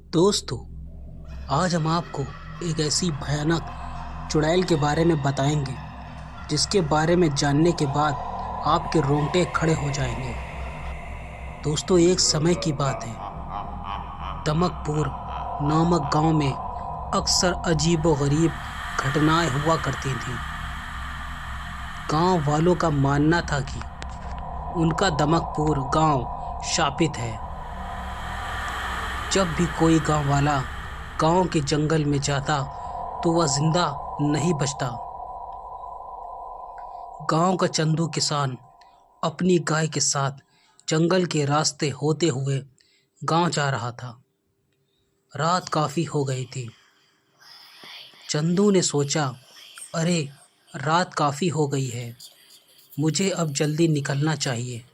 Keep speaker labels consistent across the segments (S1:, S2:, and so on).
S1: दोस्तों, आज हम आपको एक ऐसी भयानक चुड़ैल के बारे में बताएंगे जिसके बारे में जानने के बाद आपके रोंगटे खड़े हो जाएंगे। दोस्तों, एक समय की बात है। दमकपुर नामक गांव में अक्सर अजीबो-गरीब घटनाएं हुआ करती थीं। गांव वालों का मानना था कि उनका दमकपुर गांव शापित है। जब भी कोई गांव वाला गांव के जंगल में जाता तो वह जिंदा नहीं बचता। गांव का चंदू किसान अपनी गाय के साथ जंगल के रास्ते होते हुए गांव जा रहा था। रात काफ़ी हो गई थी। चंदू ने सोचा, अरे रात काफ़ी हो गई है, मुझे अब जल्दी निकलना चाहिए।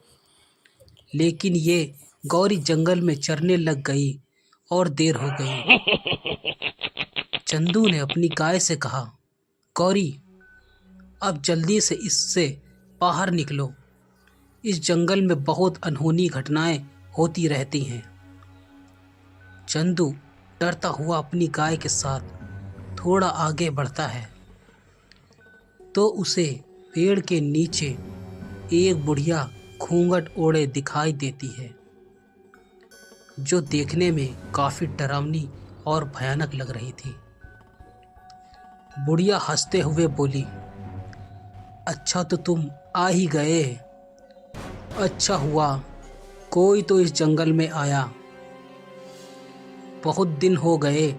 S1: लेकिन ये गौरी जंगल में चरने लग गई और देर हो गई। चंदू ने अपनी गाय से कहा, गौरी, अब जल्दी से इससे बाहर निकलो। इस जंगल में बहुत अनहोनी घटनाएं होती रहती हैं। चंदू डरता हुआ अपनी गाय के साथ थोड़ा आगे बढ़ता है तो उसे पेड़ के नीचे एक बुढ़िया घूंघट ओढ़े दिखाई देती है, जो देखने में काफ़ी डरावनी और भयानक लग रही थी। बुढ़िया हंसते हुए बोली, अच्छा तो तुम आ ही गए। अच्छा हुआ कोई तो इस जंगल में आया। बहुत दिन हो गए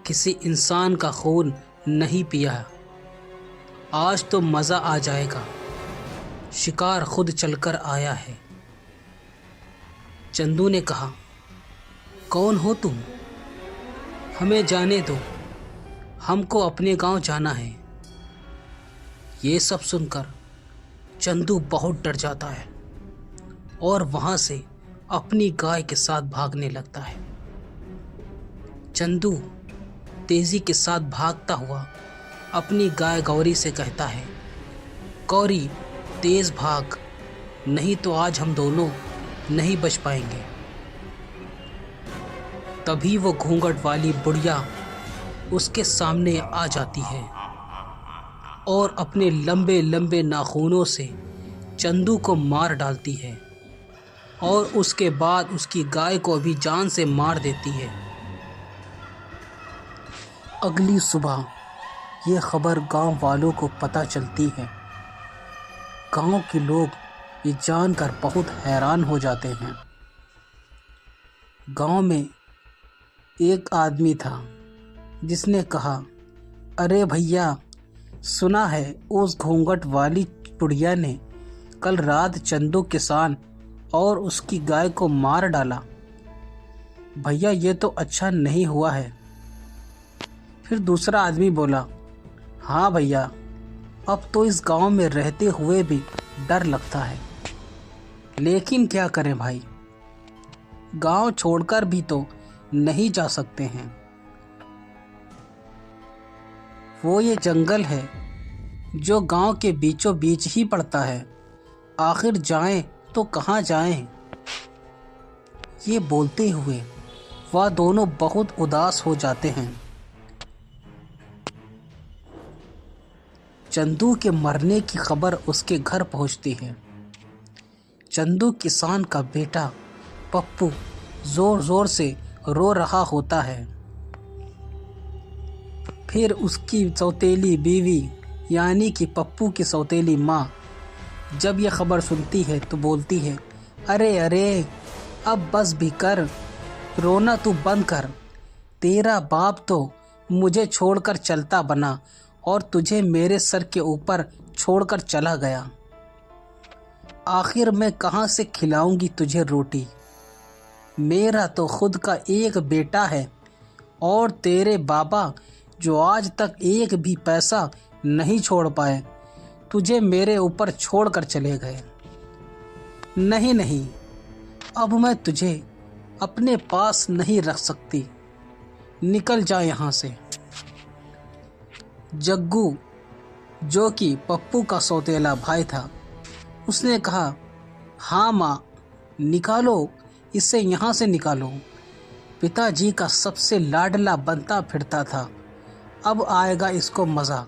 S1: किसी इंसान का खून नहीं पिया। आज तो मज़ा आ जाएगा। शिकार खुद चलकर आया है। चंदू ने कहा, कौन हो तुम? हमें जाने दो, हमको अपने गांव जाना है। ये सब सुनकर चंदू बहुत डर जाता है और वहां से अपनी गाय के साथ भागने लगता है। चंदू तेजी के साथ भागता हुआ अपनी गाय गौरी से कहता है, गौरी तेज भाग, नहीं तो आज हम दोनों नहीं बच पाएंगे। तभी वो घूंघट वाली बुढ़िया उसके सामने आ जाती है और अपने लंबे लंबे नाखूनों से चंदू को मार डालती है और उसके बाद उसकी गाय को भी जान से मार देती है। अगली सुबह ये खबर गांव वालों को पता चलती है। गांव के लोग ये जानकर बहुत हैरान हो जाते हैं। गांव में एक आदमी था जिसने कहा, अरे भैया, सुना है उस घूंघट वाली बुढ़िया ने कल रात चंदू किसान और उसकी गाय को मार डाला। भैया, ये तो अच्छा नहीं हुआ है। फिर दूसरा आदमी बोला, हाँ भैया, अब तो इस गांव में रहते हुए भी डर लगता है। लेकिन क्या करें भाई, गांव छोड़कर भी तो नहीं जा सकते हैं। वो ये जंगल है जो गांव के बीचों बीच ही पड़ता है। आखिर जाएं तो कहाँ जाएं? ये बोलते हुए वह दोनों बहुत उदास हो जाते हैं। चंदू के मरने की खबर उसके घर पहुंचती है। चंदू किसान का बेटा पप्पू जोर जोर से रो रहा होता है। फिर उसकी सौतेली बीवी यानी कि पप्पू की सौतेली माँ जब यह खबर सुनती है तो बोलती है, अरे अरे, अब बस भी कर, रोना तू बंद कर। तेरा बाप तो मुझे छोड़कर चलता बना और तुझे मेरे सर के ऊपर छोड़कर चला गया। आखिर मैं कहाँ से खिलाऊंगी तुझे रोटी? मेरा तो खुद का एक बेटा है और तेरे बाबा जो आज तक एक भी पैसा नहीं छोड़ पाए, तुझे मेरे ऊपर छोड़कर चले गए। नहीं नहीं, अब मैं तुझे अपने पास नहीं रख सकती। निकल जा यहाँ से। जग्गू, जो कि पप्पू का सौतेला भाई था, उसने कहा, हाँ माँ, निकालो, इसे यहाँ से निकालो। पिताजी का सबसे लाडला बनता फिरता था। अब आएगा इसको मज़ा।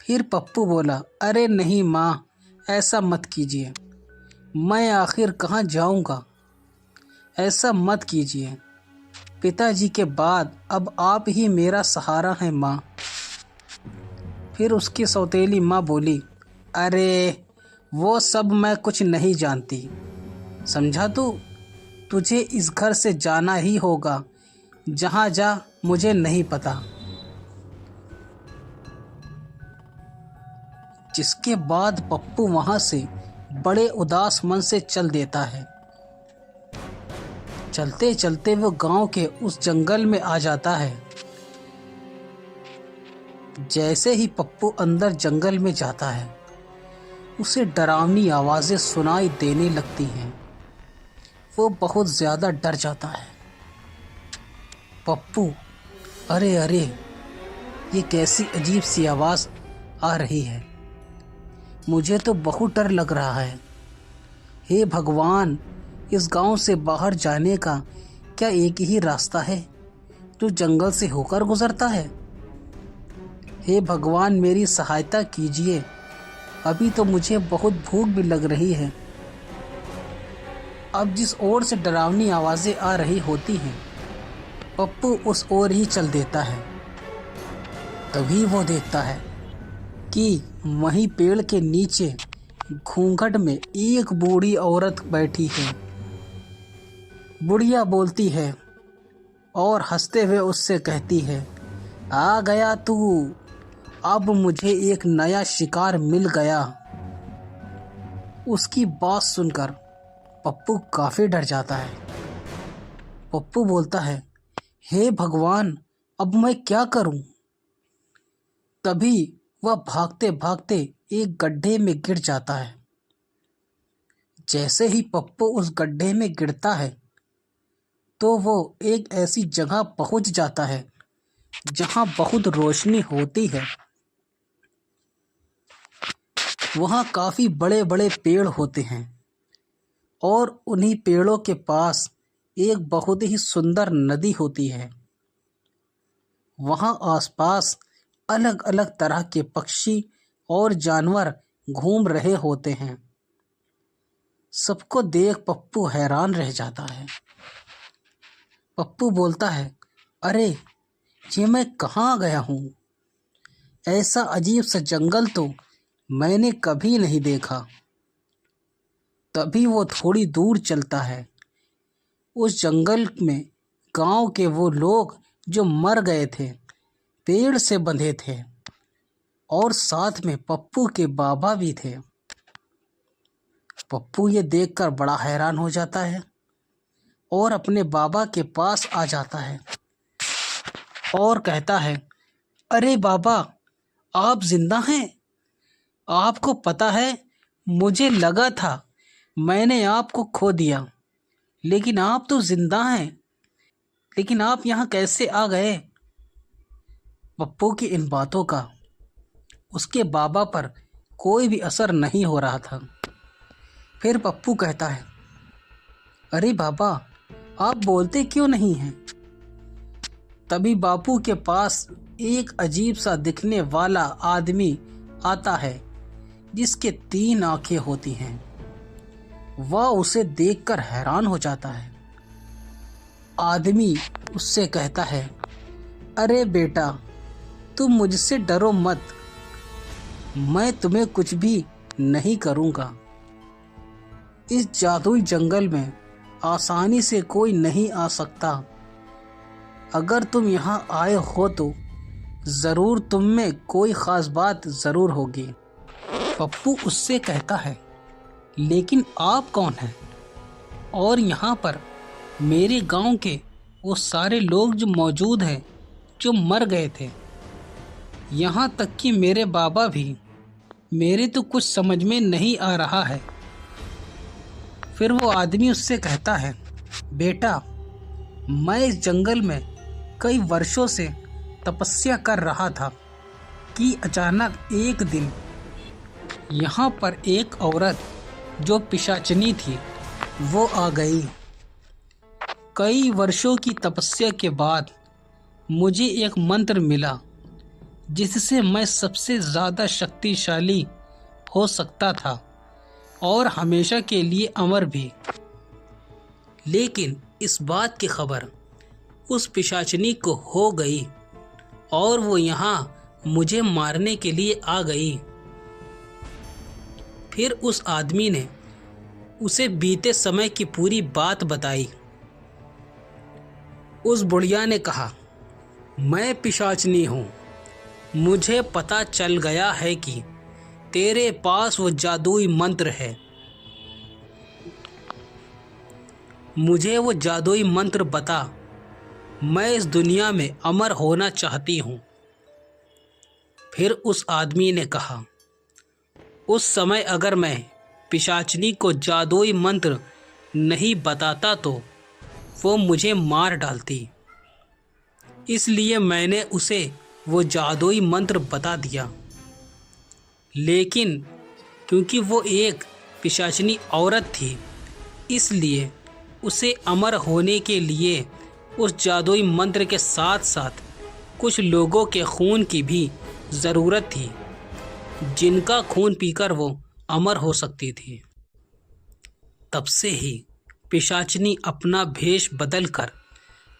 S1: फिर पप्पू बोला, अरे नहीं माँ, ऐसा मत कीजिए। मैं आखिर कहाँ जाऊँगा? ऐसा मत कीजिए। पिताजी के बाद अब आप ही मेरा सहारा हैं माँ। फिर उसकी सौतेली माँ बोली, अरे वो सब मैं कुछ नहीं जानती। समझा तू? तुझे इस घर से जाना ही होगा। जहाँ जा मुझे नहीं पता। जिसके बाद पप्पू वहाँ से बड़े उदास मन से चल देता है। चलते चलते वो गांव के उस जंगल में आ जाता है। जैसे ही पप्पू अंदर जंगल में जाता है, उसे डरावनी आवाज़ें सुनाई देने लगती हैं। वो बहुत ज़्यादा डर जाता है। पप्पू, अरे अरे, ये कैसी अजीब सी आवाज़ आ रही है। मुझे तो बहुत डर लग रहा है। हे भगवान, इस गांव से बाहर जाने का क्या एक ही रास्ता है जो जंगल से होकर गुजरता है? हे भगवान, मेरी सहायता कीजिए। अभी तो मुझे बहुत भूख भी लग रही है। अब जिस ओर से डरावनी आवाज़ें आ रही होती हैं, पप्पू उस ओर ही चल देता है। तभी वो देखता है कि वहीं पेड़ के नीचे घूंघट में एक बूढ़ी औरत बैठी है। बुढ़िया बोलती है और हंसते हुए उससे कहती है, आ गया तू, अब मुझे एक नया शिकार मिल गया। उसकी बात सुनकर पप्पू काफ़ी डर जाता है। पप्पू बोलता है, हे भगवान, अब मैं क्या करूं? तभी वह भागते भागते एक गड्ढे में गिर जाता है। जैसे ही पप्पू उस गड्ढे में गिरता है, तो वो एक ऐसी जगह पहुंच जाता है जहां बहुत रोशनी होती है। वहां काफ़ी बड़े बड़े पेड़ होते हैं और उन्हीं पेड़ों के पास एक बहुत ही सुंदर नदी होती है। वहां आसपास अलग अलग तरह के पक्षी और जानवर घूम रहे होते हैं। सबको देख पप्पू हैरान रह जाता है। पप्पू बोलता है, अरे ये मैं कहाँ गया हूँ? ऐसा अजीब सा जंगल तो मैंने कभी नहीं देखा। तभी वो थोड़ी दूर चलता है। उस जंगल में गांव के वो लोग जो मर गए थे, पेड़ से बंधे थे, और साथ में पप्पू के बाबा भी थे। पप्पू ये देखकर बड़ा हैरान हो जाता है और अपने बाबा के पास आ जाता है और कहता है, अरे बाबा, आप जिंदा हैं? आपको पता है, मुझे लगा था मैंने आपको खो दिया, लेकिन आप तो जिंदा हैं। लेकिन आप यहाँ कैसे आ गए? पप्पू की इन बातों का उसके बाबा पर कोई भी असर नहीं हो रहा था। फिर पप्पू कहता है, अरे बाबा, आप बोलते क्यों नहीं हैं? तभी बापू के पास एक अजीब सा दिखने वाला आदमी आता है जिसके 3 आंखें होती हैं। वह उसे देखकर हैरान हो जाता है। आदमी उससे कहता है, अरे बेटा, तुम मुझसे डरो मत, मैं तुम्हें कुछ भी नहीं करूँगा। इस जादुई जंगल में आसानी से कोई नहीं आ सकता। अगर तुम यहाँ आए हो तो ज़रूर तुम में कोई ख़ास बात ज़रूर होगी। पप्पू उससे कहता है, लेकिन आप कौन हैं? और यहाँ पर मेरे गांव के वो सारे लोग जो मौजूद हैं, जो मर गए थे, यहाँ तक कि मेरे बाबा भी, मेरे तो कुछ समझ में नहीं आ रहा है। फिर वो आदमी उससे कहता है, बेटा, मैं इस जंगल में कई वर्षों से तपस्या कर रहा था कि अचानक एक दिन यहाँ पर एक औरत जो पिशाचनी थी वो आ गई। कई वर्षों की तपस्या के बाद मुझे एक मंत्र मिला जिससे मैं सबसे ज़्यादा शक्तिशाली हो सकता था और हमेशा के लिए अमर भी। लेकिन इस बात की खबर उस पिशाचिनी को हो गई और वो यहाँ मुझे मारने के लिए आ गई। फिर उस आदमी ने उसे बीते समय की पूरी बात बताई। उस बुढ़िया ने कहा, मैं पिशाचनी हूँ। मुझे पता चल गया है कि तेरे पास वो जादुई मंत्र है। मुझे वो जादुई मंत्र बता। मैं इस दुनिया में अमर होना चाहती हूँ। फिर उस आदमी ने कहा, उस समय अगर मैं पिशाचनी को जादुई मंत्र नहीं बताता तो वो मुझे मार डालती। इसलिए मैंने उसे वो जादुई मंत्र बता दिया। लेकिन क्योंकि वो एक पिशाचनी औरत थी, इसलिए उसे अमर होने के लिए उस जादुई मंत्र के साथ साथ कुछ लोगों के खून की भी ज़रूरत थी, जिनका खून पीकर वो अमर हो सकती थी। तब से ही पिशाचनी अपना भेष बदलकर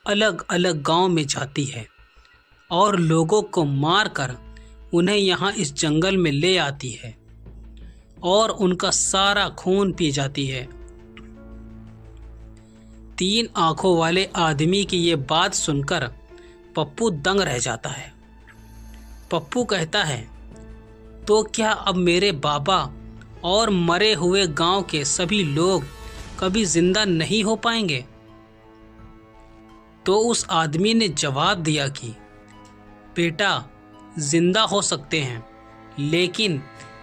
S1: अलग अलग गांव में जाती है और लोगों को मारकर उन्हें यहाँ इस जंगल में ले आती है और उनका सारा खून पी जाती है। 3 आंखों वाले आदमी की ये बात सुनकर पप्पू दंग रह जाता है। पप्पू कहता है, तो क्या अब मेरे बाबा और मरे हुए गांव के सभी लोग कभी जिंदा नहीं हो पाएंगे? तो उस आदमी ने जवाब दिया कि बेटा, जिंदा हो सकते हैं, लेकिन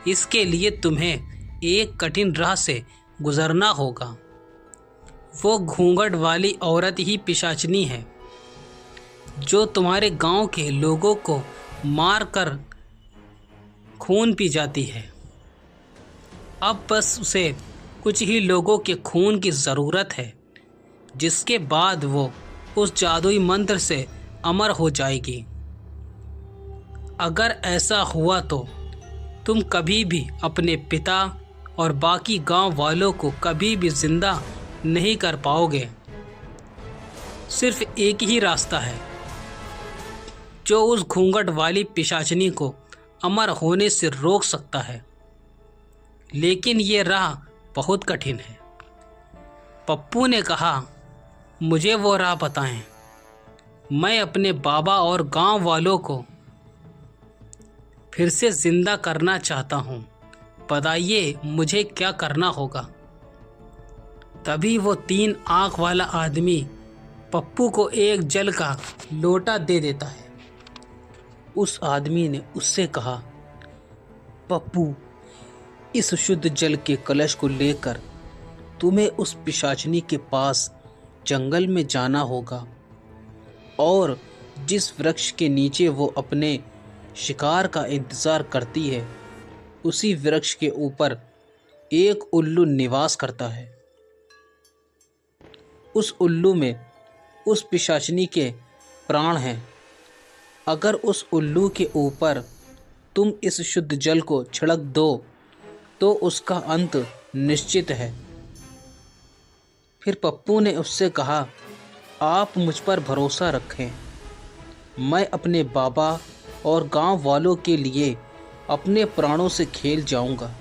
S1: इसके लिए तुम्हें एक कठिन राह से गुजरना होगा। वो घूंघट वाली औरत ही पिशाचनी है जो तुम्हारे गांव के लोगों को मारकर खून पी जाती है। अब बस उसे कुछ ही लोगों के खून की ज़रूरत है, जिसके बाद वो उस जादुई मंत्र से अमर हो जाएगी। अगर ऐसा हुआ तो तुम कभी भी अपने पिता और बाकी गांव वालों को कभी भी जिंदा नहीं कर पाओगे। सिर्फ एक ही रास्ता है जो उस घूंघट वाली पिशाचनी को अमर होने से रोक सकता है, लेकिन ये राह बहुत कठिन है। पप्पू ने कहा, मुझे वो राह बताएं। मैं अपने बाबा और गांव वालों को फिर से जिंदा करना चाहता हूँ। बताइए मुझे क्या करना होगा। तभी वो 3 आँख वाला आदमी पप्पू को एक जल का लोटा दे देता है। उस आदमी ने उससे कहा, पप्पू, इस शुद्ध जल के कलश को लेकर तुम्हें उस पिशाचनी के पास जंगल में जाना होगा और जिस वृक्ष के नीचे वो अपने शिकार का इंतज़ार करती है, उसी वृक्ष के ऊपर एक उल्लू निवास करता है। उस उल्लू में उस पिशाचनी के प्राण हैं। अगर उस उल्लू के ऊपर तुम इस शुद्ध जल को छिड़क दो तो उसका अंत निश्चित है। फिर पप्पू ने उससे कहा, आप मुझ पर भरोसा रखें। मैं अपने बाबा और गांव वालों के लिए अपने प्राणों से खेल जाऊंगा।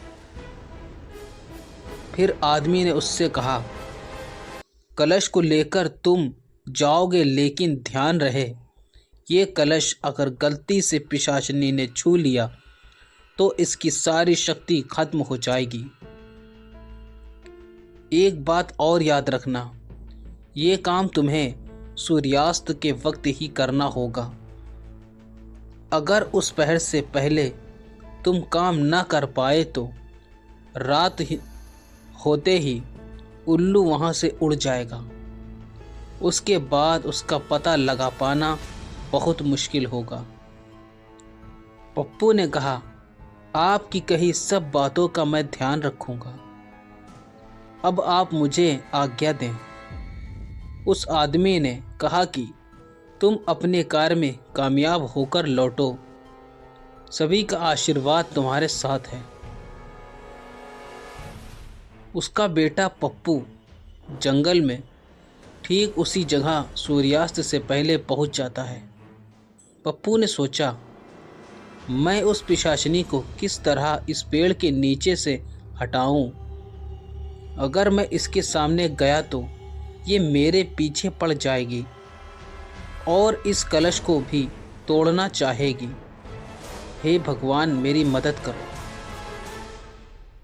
S1: फिर आदमी ने उससे कहा, कलश को लेकर तुम जाओगे, लेकिन ध्यान रहे, ये कलश अगर गलती से पिशाचनी ने छू लिया तो इसकी सारी शक्ति खत्म हो जाएगी। एक बात और याद रखना, ये काम तुम्हें सूर्यास्त के वक्त ही करना होगा। अगर उस पहर से पहले तुम काम न कर पाए तो रात होते ही उल्लू वहाँ से उड़ जाएगा। उसके बाद उसका पता लगा पाना बहुत मुश्किल होगा। पप्पू ने कहा, आपकी कही सब बातों का मैं ध्यान रखूंगा। अब आप मुझे आज्ञा दें। उस आदमी ने कहा कि तुम अपने कार्य में कामयाब होकर लौटो, सभी का आशीर्वाद तुम्हारे साथ है। उसका बेटा पप्पू जंगल में ठीक उसी जगह सूर्यास्त से पहले पहुंच जाता है। पप्पू ने सोचा, मैं उस पिशाचिनी को किस तरह इस पेड़ के नीचे से हटाऊं। अगर मैं इसके सामने गया तो ये मेरे पीछे पड़ जाएगी और इस कलश को भी तोड़ना चाहेगी। हे भगवान, मेरी मदद करो।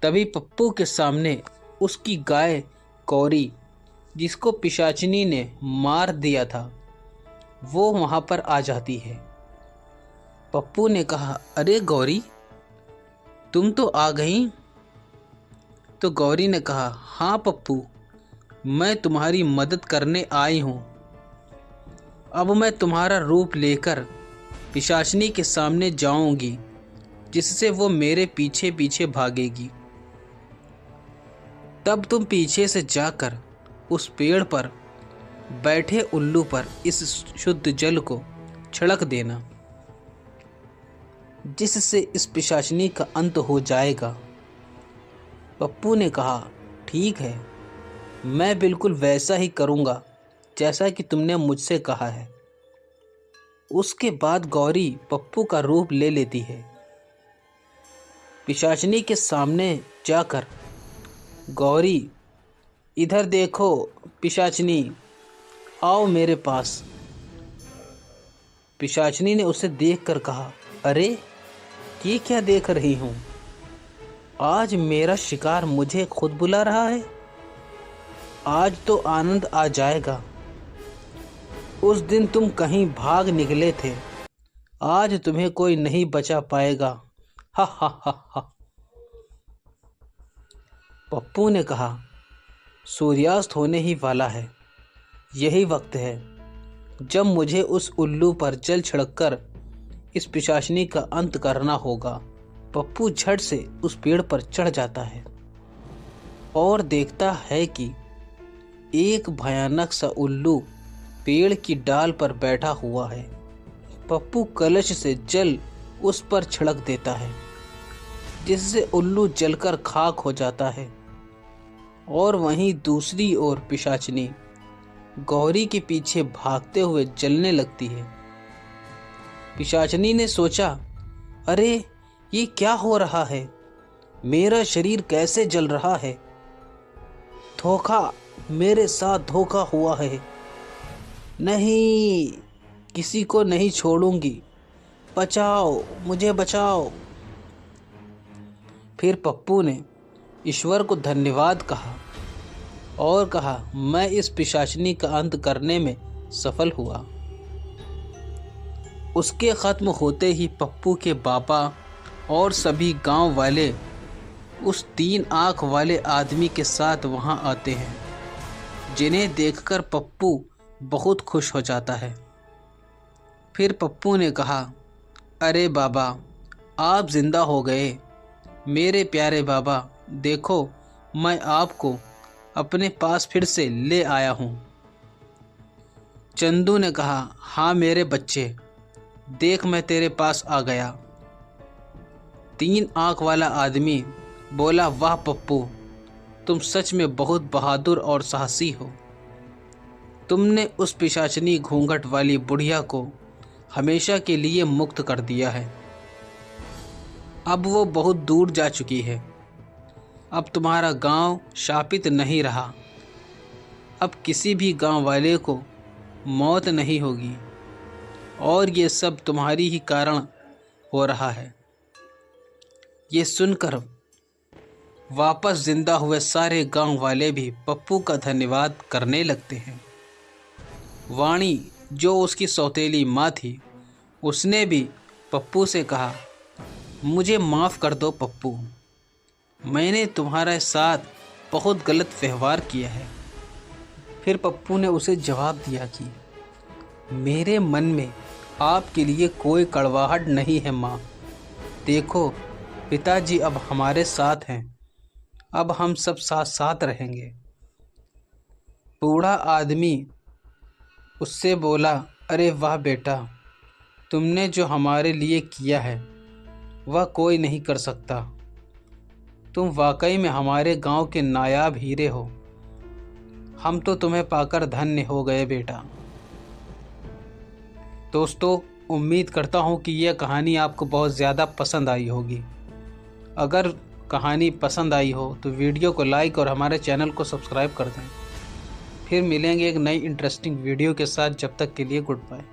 S1: तभी पप्पू के सामने उसकी गाय गौरी, जिसको पिशाचिनी ने मार दिया था, वो वहाँ पर आ जाती है। पप्पू ने कहा, अरे गौरी, तुम तो आ गई। तो गौरी ने कहा, हाँ पप्पू, मैं तुम्हारी मदद करने आई हूँ। अब मैं तुम्हारा रूप लेकर पिशाचिनी के सामने जाऊंगी, जिससे वो मेरे पीछे पीछे भागेगी। तब तुम पीछे से जाकर उस पेड़ पर बैठे उल्लू पर इस शुद्ध जल को छिड़क देना, जिससे इस पिशाचिनी का अंत हो जाएगा। पप्पू ने कहा, ठीक है, मैं बिल्कुल वैसा ही करूँगा जैसा कि तुमने मुझसे कहा है। उसके बाद गौरी पप्पू का रूप ले लेती है। पिशाचिनी के सामने जाकर, गौरी, इधर देखो पिशाचिनी, आओ मेरे पास। पिशाचिनी ने उसे देखकर कहा, अरे ये क्या देख रही हूँ? आज मेरा शिकार मुझे खुद बुला रहा है। आज तो आनंद आ जाएगा। उस दिन तुम कहीं भाग निकले थे, आज तुम्हें कोई नहीं बचा पाएगा। हा हा हा हा। पप्पू ने कहा, सूर्यास्त होने ही वाला है। यही वक्त है जब मुझे उस उल्लू पर जल छिड़ककर इस पिशाचिनी का अंत करना होगा। पप्पू झट से उस पेड़ पर चढ़ जाता है और देखता है कि एक भयानक सा उल्लू पेड़ की डाल पर बैठा हुआ है। पप्पू कलश से जल उस पर छिड़क देता है, जिससे उल्लू जलकर खाक हो जाता है। और वहीं दूसरी ओर पिशाचिनी गौरी के पीछे भागते हुए जलने लगती है। पिशाचिनी ने सोचा, अरे ये क्या हो रहा है? मेरा शरीर कैसे जल रहा है? धोखा, मेरे साथ धोखा हुआ है। नहीं, किसी को नहीं छोड़ूंगी। बचाओ, मुझे बचाओ। फिर पप्पू ने ईश्वर को धन्यवाद कहा और कहा, मैं इस पिशाचिनी का अंत करने में सफल हुआ। उसके ख़त्म होते ही पप्पू के बाबा और सभी गांव वाले उस 3 आँख वाले आदमी के साथ वहां आते हैं, जिन्हें देखकर पप्पू बहुत खुश हो जाता है। फिर पप्पू ने कहा, अरे बाबा, आप जिंदा हो गए। मेरे प्यारे बाबा, देखो, मैं आपको अपने पास फिर से ले आया हूँ। चंदू ने कहा, हाँ मेरे बच्चे, देख मैं तेरे पास आ गया। 3 आँख वाला आदमी बोला, वाह पप्पू, तुम सच में बहुत बहादुर और साहसी हो। तुमने उस पिशाचिनी घूंघट वाली बुढ़िया को हमेशा के लिए मुक्त कर दिया है। अब वो बहुत दूर जा चुकी है। अब तुम्हारा गांव शापित नहीं रहा। अब किसी भी गांव वाले को मौत नहीं होगी, और ये सब तुम्हारी ही कारण हो रहा है। ये सुनकर वापस जिंदा हुए सारे गांव वाले भी पप्पू का धन्यवाद करने लगते हैं। वाणी, जो उसकी सौतेली माँ थी, उसने भी पप्पू से कहा, मुझे माफ़ कर दो पप्पू, मैंने तुम्हारे साथ बहुत गलत व्यवहार किया है। फिर पप्पू ने उसे जवाब दिया कि मेरे मन में आपके लिए कोई कड़वाहट नहीं है माँ। देखो, पिताजी अब हमारे साथ हैं। अब हम सब साथ साथ रहेंगे। बूढ़ा आदमी उससे बोला, अरे वाह बेटा, तुमने जो हमारे लिए किया है वह कोई नहीं कर सकता। तुम वाकई में हमारे गांव के नायाब हीरे हो। हम तो तुम्हें पाकर धन्य हो गए बेटा। दोस्तों, उम्मीद करता हूँ कि यह कहानी आपको बहुत ज़्यादा पसंद आई होगी। अगर कहानी पसंद आई हो तो वीडियो को लाइक और हमारे चैनल को सब्सक्राइब कर दें। फिर मिलेंगे एक नई इंटरेस्टिंग वीडियो के साथ। जब तक के लिए गुड बाय।